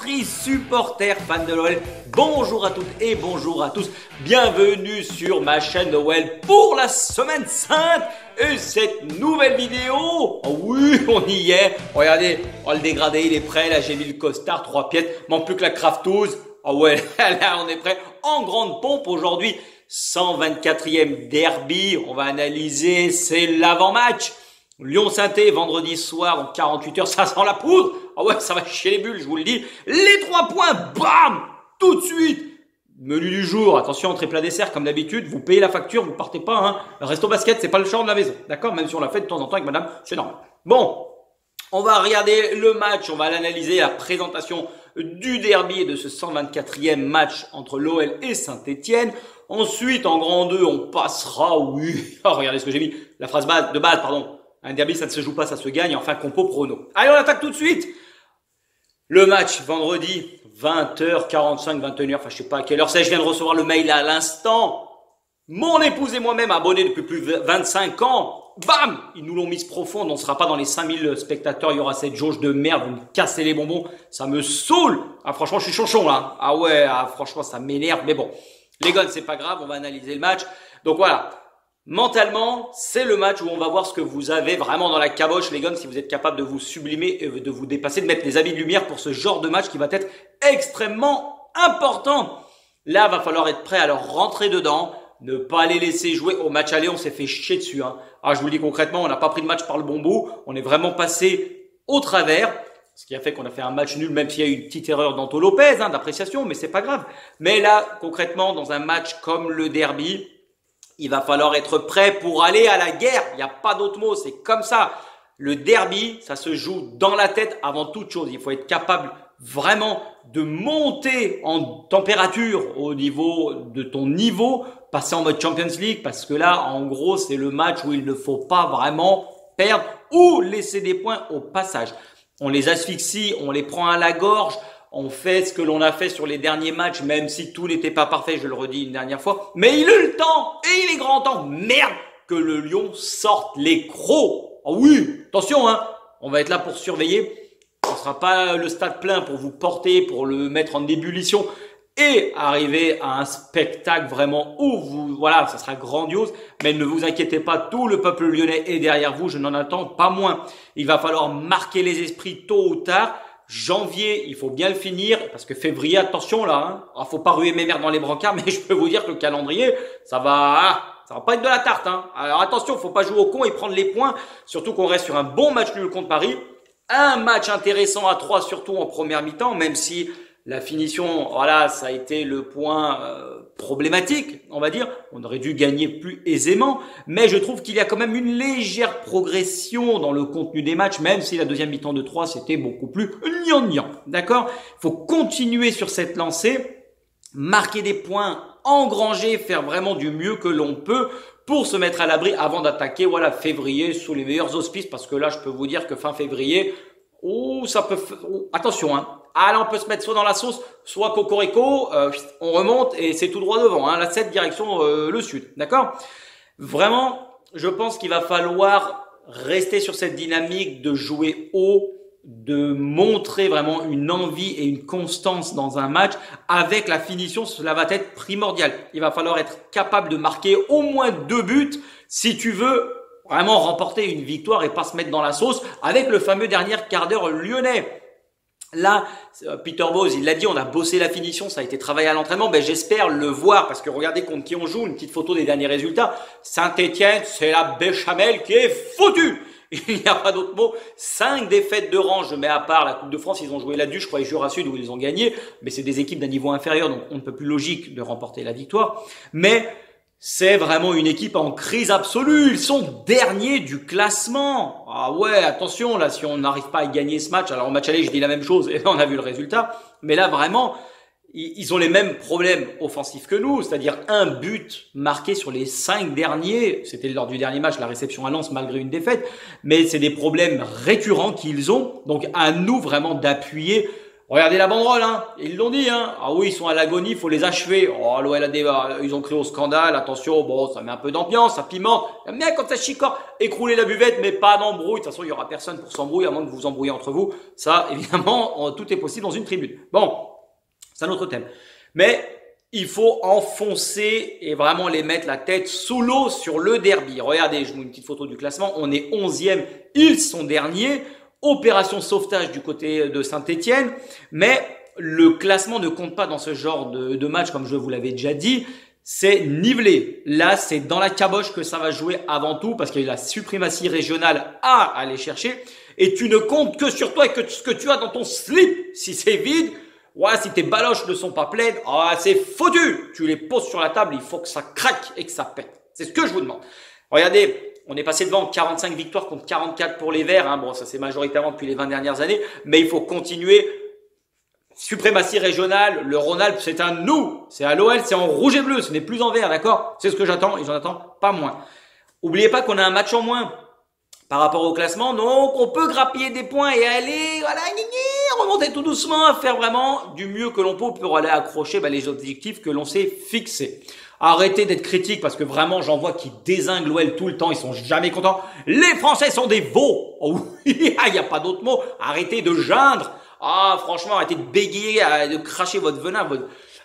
Amateurs, supporters, fans de l'OL, bonjour à toutes et bonjour à tous. Bienvenue sur ma chaîne Noël pour la semaine sainte et cette nouvelle vidéo. Oh oui, on y est. Regardez, oh, le dégradé, il est prêt. Là, j'ai mis le costard, 3 pièces. Manque plus que la crafteuse. Oh ouais, là, on est prêt. En grande pompe aujourd'hui. 124e derby. On va analyser, c'est l'avant-match. Lyon-Saint-Étienne, vendredi soir, en 48 heures, ça sent la poudre. Ah ouais, ça va chier les bulles, je vous le dis. Les 3 points, bam, tout de suite. Menu du jour, attention, entrée plat dessert, comme d'habitude, vous payez la facture, vous partez pas, hein. Le resto basket, c'est pas le champ de la maison, d'accord? Même si on l'a fait de temps en temps avec madame, c'est normal. Bon, on va regarder le match, on va l'analyser, la présentation du derby et de ce 124e match entre l'OL et Saint-Étienne. Ensuite, en grand 2, on passera, oui, oh, regardez ce que j'ai mis, la phrase de base, pardon. Un derby, ça ne se joue pas, ça se gagne. Enfin, compo prono. Allez, on attaque tout de suite. Le match, vendredi, 20h45, 21h, enfin, je sais pas à quelle heure c'est. Je viens de recevoir le mail à l'instant. Mon épouse et moi-même, abonnés depuis plus de 25 ans. Bam! Ils nous l'ont mise profonde. On ne sera pas dans les 5000 spectateurs. Il y aura cette jauge de merde. Vous me cassez les bonbons. Ça me saoule. Ah, franchement, je suis chonchon, là. Ah ouais, franchement, ça m'énerve. Mais bon. Les gars, c'est pas grave. On va analyser le match. Donc voilà. Mentalement, c'est le match où on va voir ce que vous avez vraiment dans la caboche, les gars, si vous êtes capable de vous sublimer et de vous dépasser, de mettre les habits de lumière pour ce genre de match qui va être extrêmement important. Là, va falloir être prêt à leur rentrer dedans, ne pas les laisser jouer. Au match aller, on s'est fait chier dessus, hein. Alors, je vous le dis concrètement, on n'a pas pris le match par le bon bout, on est vraiment passé au travers. Ce qui a fait qu'on a fait un match nul, même s'il y a eu une petite erreur d'Anto Lopez, hein, d'appréciation, mais c'est pas grave. Mais là, concrètement, dans un match comme le derby, il va falloir être prêt pour aller à la guerre. Il n'y a pas d'autre mot, c'est comme ça. Le derby, ça se joue dans la tête avant toute chose. Il faut être capable vraiment de monter en température au niveau de ton niveau, passer en mode Champions League, parce que là, en gros, c'est le match où il ne faut pas vraiment perdre ou laisser des points au passage. On les asphyxie, on les prend à la gorge. On fait ce que l'on a fait sur les derniers matchs, même si tout n'était pas parfait, je le redis une dernière fois. Mais il est le temps, et il est grand temps, merde, que le Lyon sorte les crocs. Ah oui, attention, hein, on va être là pour surveiller. Ce sera pas le stade plein pour vous porter, pour le mettre en ébullition et arriver à un spectacle vraiment où vous, voilà, ça sera grandiose. Mais ne vous inquiétez pas, tout le peuple lyonnais est derrière vous, je n'en attends pas moins. Il va falloir marquer les esprits tôt ou tard. Janvier, il faut bien le finir parce que février, attention là, hein. Alors, faut pas ruer mes mères dans les brancards, mais je peux vous dire que le calendrier, ça va pas être de la tarte, hein. Alors attention, faut pas jouer au con et prendre les points, surtout qu'on reste sur un bon match nul contre Paris, un match intéressant à 3 surtout en première mi-temps, même si la finition, voilà, ça a été le point problématique, on va dire. On aurait dû gagner plus aisément, mais je trouve qu'il y a quand même une légère progression dans le contenu des matchs, même si la deuxième mi-temps de 3, c'était beaucoup plus gnangnan. D'accord? Il faut continuer sur cette lancée, marquer des points, engranger, faire vraiment du mieux que l'on peut pour se mettre à l'abri avant d'attaquer, voilà, février sous les meilleurs auspices, parce que là, je peux vous dire que fin février, oh, ça peut, attention, hein. Ah là, on peut se mettre soit dans la sauce, soit cocorico, on remonte et c'est tout droit devant, hein, la 7 direction le sud, d'accord? Vraiment, je pense qu'il va falloir rester sur cette dynamique de jouer haut, de montrer vraiment une envie et une constance dans un match. Avec la finition, cela va être primordial. Il va falloir être capable de marquer au moins 2 buts si tu veux vraiment remporter une victoire et pas se mettre dans la sauce avec le fameux dernier quart d'heure lyonnais. Là, Peter Bosz, il l'a dit, on a bossé la finition, ça a été travaillé à l'entraînement. Ben, j'espère le voir parce que regardez contre qui on joue, une petite photo des derniers résultats. Saint-Étienne, c'est la béchamel qui est foutue. Il n'y a pas d'autre mot. 5 défaites de rang, je mets à part la Coupe de France, ils ont joué là-dessus, je crois, les Jura Sud où ils ont gagné. Mais c'est des équipes d'un niveau inférieur, donc on ne peut plus logique de remporter la victoire. Mais c'est vraiment une équipe en crise absolue. Ils sont derniers du classement. Ah ouais, attention, là, si on n'arrive pas à gagner ce match, alors au match aller, je dis la même chose et on a vu le résultat. Mais là, vraiment, ils ont les mêmes problèmes offensifs que nous, c'est-à-dire un but marqué sur les 5 derniers. C'était lors du dernier match, la réception à Lens, malgré une défaite. Mais c'est des problèmes récurrents qu'ils ont. Donc, à nous vraiment d'appuyer. Regardez la banderole, hein. Ils l'ont dit, hein. Ah oui, ils sont à l'agonie, il faut les achever. Oh, l'OL a ils ont créé au scandale. Attention, bon, ça met un peu d'ambiance, ça pimente. J'aime bien quand ça chicore. Écrouler la buvette, mais pas d'embrouille. De toute façon, il y aura personne pour s'embrouiller, à moins que vous vous embrouillez entre vous. Ça, évidemment, tout est possible dans une tribune. Bon, c'est un autre thème. Mais il faut enfoncer et vraiment les mettre la tête sous l'eau sur le derby. Regardez, je vous mets une petite photo du classement. On est 11e, ils sont derniers. Opération sauvetage du côté de Saint-Etienne. Mais le classement ne compte pas dans ce genre de match, comme je vous l'avais déjà dit. C'est nivelé. Là, c'est dans la caboche que ça va jouer avant tout parce qu'il y a la suprématie régionale à aller chercher. Et tu ne comptes que sur toi et que ce que tu as dans ton slip. Si c'est vide, ouais, si tes baloches ne sont pas pleines, c'est foutu. Tu les poses sur la table, il faut que ça craque et que ça pète. C'est ce que je vous demande. Regardez, on est passé devant 45 victoires contre 44 pour les Verts. Hein. Bon, ça c'est majoritairement depuis les 20 dernières années, mais il faut continuer. Suprématie régionale, le Rhône-Alpes, c'est à nous. C'est à l'OL, c'est en rouge et bleu, ce n'est plus en vert, d'accord? C'est ce que j'attends et j'en attends pas moins. Oubliez pas qu'on a un match en moins par rapport au classement, donc on peut grappiller des points et aller, voilà, remonter tout doucement, faire vraiment du mieux que l'on peut pour aller accrocher les objectifs que l'on s'est fixés. Arrêtez d'être critique parce que vraiment j'en vois qui dézinguent l'OL tout le temps, ils sont jamais contents. Les Français sont des veaux. Oh oui, il n'y a pas d'autre mot. Arrêtez de geindre. Ah franchement, arrêtez de bégayer, de cracher votre venin.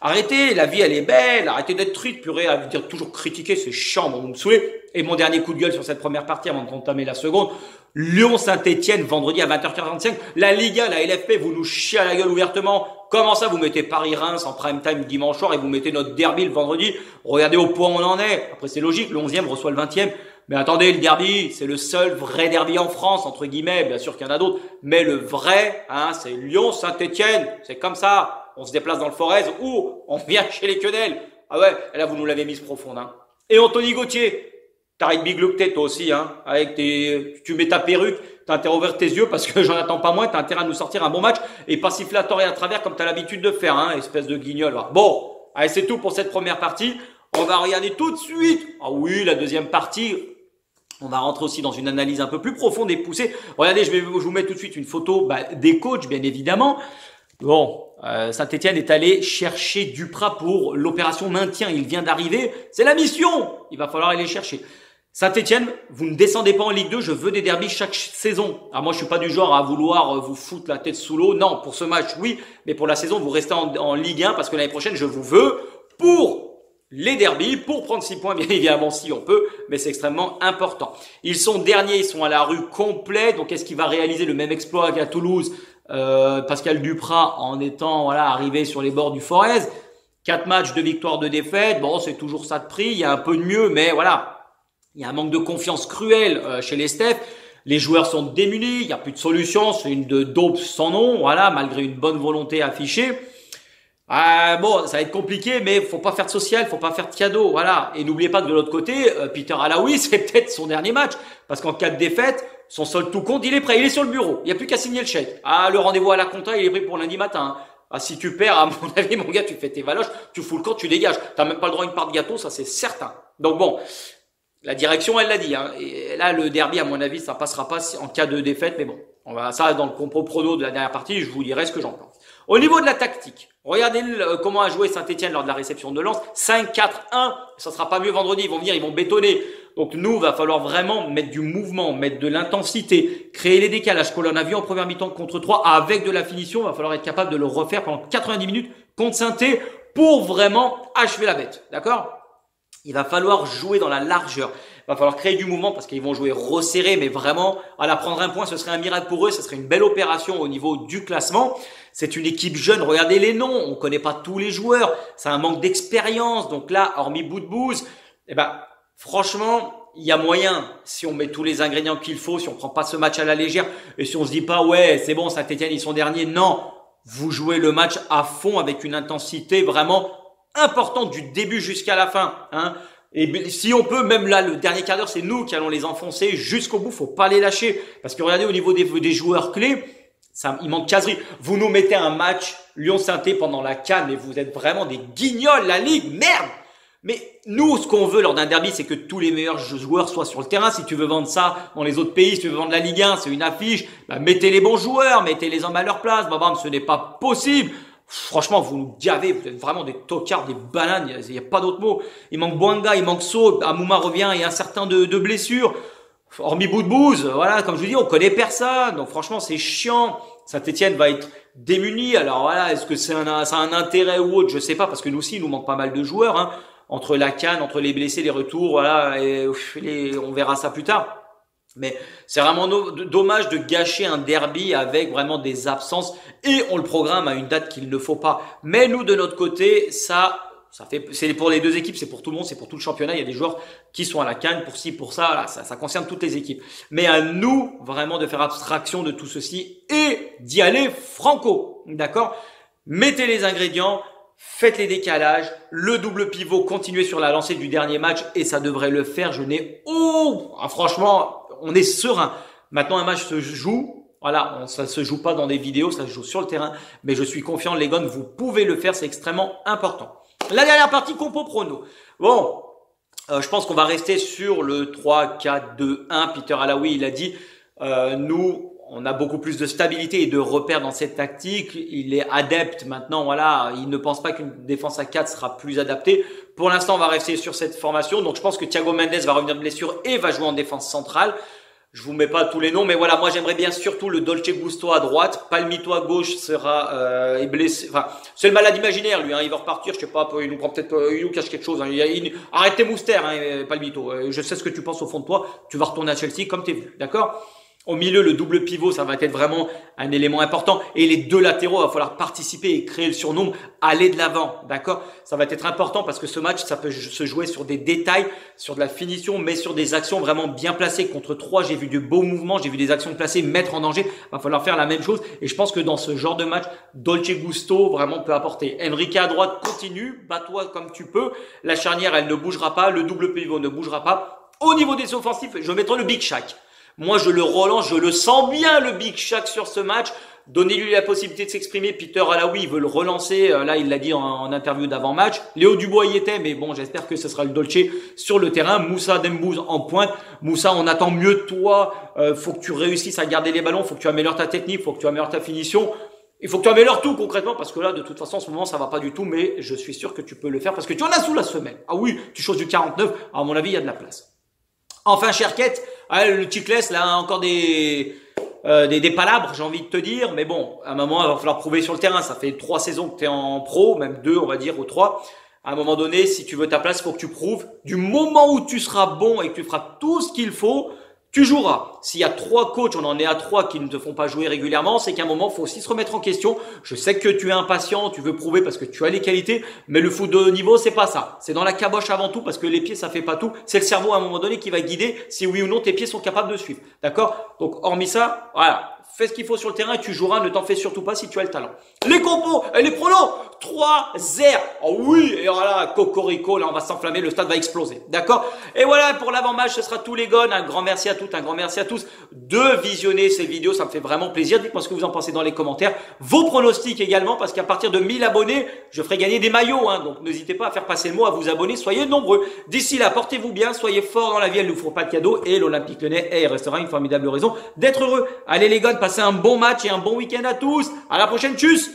Arrêtez, la vie elle est belle, arrêtez d'être triste, purée, à dire toujours critiquer, c'est chiant, vous me saoulez. Et mon dernier coup de gueule sur cette première partie avant de entamer la seconde, Lyon-Saint-Etienne, vendredi à 20h45, la Liga, la LFP, vous nous chiez à la gueule ouvertement. Comment ça, vous mettez Paris-Reims en prime time dimanche soir et vous mettez notre derby le vendredi? Regardez au point où on en est. Après c'est logique, le 11e reçoit le 20e. Mais attendez, le derby, c'est le seul vrai derby en France, entre guillemets, bien sûr qu'il y en a d'autres, mais le vrai, c'est Lyon-Saint-Etienne, c'est comme ça. On se déplace dans le Forez ou on vient chez les quenelles. Ah ouais, là vous nous l'avez mise profonde. Hein. Et Anthony Gauthier, t'arrêtes big look tête toi aussi, hein, avec tu mets ta perruque, t'as intérêt à ouvrir tes yeux parce que j'en attends pas moins, t'as intérêt à nous sortir un bon match et pas siffler à tort et à travers comme t'as l'habitude de faire, hein, espèce de guignol. Là. Bon, allez c'est tout pour cette première partie. On va regarder tout de suite. Ah oui, la deuxième partie. On va rentrer aussi dans une analyse un peu plus profonde et poussée. Regardez, je vous mets tout de suite une photo des coachs, bien évidemment. Bon, Saint-Etienne est allé chercher Duprat pour l'opération maintien. Il vient d'arriver. C'est la mission. Il va falloir aller chercher. Saint-Etienne, vous ne descendez pas en Ligue 2. Je veux des derbys chaque saison. Alors moi, je suis pas du genre à vouloir vous foutre la tête sous l'eau. Non, pour ce match, oui. Mais pour la saison, vous restez en Ligue 1 parce que l'année prochaine, je vous veux pour les derbys, pour prendre 6 points, bien évidemment, si on peut, mais c'est extrêmement important. Ils sont derniers, ils sont à la rue complète. Donc, est-ce qu'il va réaliser le même exploit qu'à Toulouse, Pascal Duprat, en étant arrivé sur les bords du Forez? 4 matchs, 2 victoires, 2 défaites. Bon, c'est toujours ça de prix. Il y a un peu de mieux, mais voilà. Il y a un manque de confiance cruel chez les Steph. Les joueurs sont démunis. Il n'y a plus de solution. C'est une dope sans nom. Voilà, malgré une bonne volonté affichée. Bon, ça va être compliqué, mais faut pas faire de social, faut pas faire de cadeau, voilà. Et n'oubliez pas que de l'autre côté, Peter Alaoui, c'est peut-être son dernier match, parce qu'en cas de défaite, son solde tout compte, il est prêt, il est sur le bureau, il n'y a plus qu'à signer le chèque. Le rendez-vous à la compta, il est pris pour lundi matin. Si tu perds, à mon avis, mon gars, tu fais tes valoches, tu fous le camp, tu dégages. T'as même pas le droit à une part de gâteau, ça c'est certain. Donc bon, la direction, elle l'a dit. Hein. Et là, le derby, à mon avis, ça passera pas en cas de défaite, mais bon, on va ça dans le compro prono de la dernière partie, je vous dirai ce que j'en pense. Au niveau de la tactique, regardez comment a joué Saint-Etienne lors de la réception de Lens. 5-4-1, ça sera pas mieux vendredi, ils vont venir, ils vont bétonner. Donc nous, va falloir vraiment mettre du mouvement, mettre de l'intensité, créer les décalages que l'on a vu en première mi-temps contre 3 avec de la finition. Va falloir être capable de le refaire pendant 90 minutes contre Saint-Etienne pour vraiment achever la bête. D'accord? Il va falloir jouer dans la largeur. Il va falloir créer du mouvement parce qu'ils vont jouer resserré, mais vraiment, prendre un point, ce serait un miracle pour eux. Ce serait une belle opération au niveau du classement. C'est une équipe jeune. Regardez les noms. On connaît pas tous les joueurs. C'est un manque d'expérience. Donc là, hormis Boudbouz, franchement, il y a moyen, si on met tous les ingrédients qu'il faut, si on prend pas ce match à la légère et si on se dit pas, ouais, c'est bon, Saint-Etienne, ils sont derniers. Non. Vous jouez le match à fond avec une intensité vraiment importante du début jusqu'à la fin, hein. Et si on peut, même là, le dernier quart d'heure, c'est nous qui allons les enfoncer jusqu'au bout. Faut pas les lâcher. Parce que regardez, au niveau des joueurs clés, il manque caserie. Vous nous mettez un match Lyon-Saint-Etienne pendant la CAN, mais vous êtes vraiment des guignols, la Ligue. Merde! Mais nous, ce qu'on veut lors d'un derby, c'est que tous les meilleurs joueurs soient sur le terrain. Si tu veux vendre ça dans les autres pays, si tu veux vendre la Ligue 1, c'est une affiche. Bah, mettez les bons joueurs, mettez les hommes à leur place. Bah, ce n'est pas possible. Franchement, vous nous gavez, vous êtes vraiment des tocards, des bananes, il n'y a pas d'autre mot. Il manque Bouanga, il manque So, Amouma revient, il y a un certain de blessures. Hormis Boudbouz, voilà, comme je vous dis, on connaît personne. Donc franchement, c'est chiant. Saint-Etienne va être démuni. Alors voilà, est-ce que ça a un intérêt ou autre? Je sais pas, parce que nous aussi, il nous manque pas mal de joueurs, hein. Entre la CAN, entre les blessés, les retours, voilà, et on verra ça plus tard. Mais c'est vraiment dommage de gâcher un derby avec vraiment des absences et on le programme à une date qu'il ne faut pas. Mais nous, de notre côté, ça fait, c'est pour les deux équipes, c'est pour tout le monde, c'est pour tout le championnat. Il y a des joueurs qui sont à la CAN pour ci, pour ça, là, ça concerne toutes les équipes. Mais à nous, vraiment, de faire abstraction de tout ceci et d'y aller franco. D'accord? Mettez les ingrédients. Faites les décalages, le double pivot, continuez sur la lancée du dernier match et ça devrait le faire. Franchement, on est serein. Maintenant, un match se joue. Voilà, ça se joue pas dans des vidéos, ça se joue sur le terrain. Mais je suis confiant, les gars, vous pouvez le faire, c'est extrêmement important. La dernière partie, compo prono. Bon, je pense qu'on va rester sur le 3-4-2-1. Peter Alaoui, il a dit, nous, on a beaucoup plus de stabilité et de repères dans cette tactique. Il est adepte maintenant, voilà. Il ne pense pas qu'une défense à 4 sera plus adaptée. Pour l'instant, on va rester sur cette formation. Donc, je pense que Thiago Mendes va revenir de blessure et va jouer en défense centrale. Je vous mets pas tous les noms, mais voilà, moi j'aimerais bien surtout le Dolce Gusto à droite, Palmito à gauche sera blessé. Enfin, c'est le malade imaginaire lui, hein, il va repartir, je sais pas, il nous prend peut-être, il nous cache quelque chose. Hein, arrête tes moustaires, hein, Palmito. Je sais ce que tu penses au fond de toi. Tu vas retourner à Chelsea comme t'es vu, d'accord? Au milieu, le double pivot, ça va être vraiment un élément important. Et les deux latéraux, il va falloir participer et créer le surnombre, aller de l'avant, d'accord? Ça va être important parce que ce match, ça peut se jouer sur des détails, sur de la finition, mais sur des actions vraiment bien placées. Contre 3, j'ai vu de beaux mouvements, j'ai vu des actions placées, mettre en danger. Il va falloir faire la même chose. Et je pense que dans ce genre de match, Dolce Gusto vraiment peut apporter. Enrique à droite, continue, bats-toi comme tu peux. La charnière, elle ne bougera pas. Le double pivot ne bougera pas. Au niveau des offensifs, je mettrai le Big Shaq. Moi, je le relance, je le sens bien, le Big Shaq sur ce match. Donnez-lui la possibilité de s'exprimer. Peter Alaoui, il veut le relancer. Là, il l'a dit en interview d'avant-match. Léo Dubois y était, mais bon, j'espère que ce sera le Dolce sur le terrain. Moussa Dembouz en pointe. Moussa, on attend mieux de toi. Faut que tu réussisses à garder les ballons. Faut que tu améliores ta technique. Faut que tu améliores ta finition. Il faut que tu améliores tout concrètement parce que là, de toute façon, en ce moment, ça va pas du tout. Mais je suis sûr que tu peux le faire parce que tu en as sous la semelle. Ah oui, tu choses du 49. À mon avis, il y a de la place. Enfin, Cherquette, le Chiclès, là, encore des palabres, j'ai envie de te dire. Mais bon, à un moment, il va falloir prouver sur le terrain. Ça fait 3 saisons que tu es en pro, même 2, on va dire, ou 3. À un moment donné, si tu veux ta place, il faut que tu prouves. Du moment où tu seras bon et que tu feras tout ce qu'il faut, tu joueras. S'il y a 3 coachs, on en est à 3 qui ne te font pas jouer régulièrement, c'est qu'à un moment, il faut aussi se remettre en question. Je sais que tu es impatient, tu veux prouver parce que tu as les qualités, mais le foot de haut niveau, c'est pas ça. C'est dans la caboche avant tout parce que les pieds, ça fait pas tout. C'est le cerveau à un moment donné qui va guider si oui ou non tes pieds sont capables de suivre. D'accord? Donc, hormis ça, voilà. Fais ce qu'il faut sur le terrain et tu joueras. Ne t'en fais surtout pas si tu as le talent. Les compos et les pronos. 3-0. Oh oui. Et voilà, cocorico. Là, on va s'enflammer. Le stade va exploser. D'accord? Et voilà, pour l'avant-match, ce sera tous les gones. Un grand merci à toutes, un grand merci à tous de visionner ces vidéos. Ça me fait vraiment plaisir. Dites-moi ce que vous en pensez dans les commentaires. Vos pronostics également, parce qu'à partir de 1000 abonnés, je ferai gagner des maillots. Hein. Donc, n'hésitez pas à faire passer le mot, à vous abonner. Soyez nombreux. D'ici là, portez-vous bien. Soyez forts dans la vie. Elles ne nous feront pas de cadeaux. Et l'Olympique Lyonnais restera une formidable raison d'être heureux. Allez les gars, passez un bon match et un bon week-end à tous. À la prochaine, tchuss!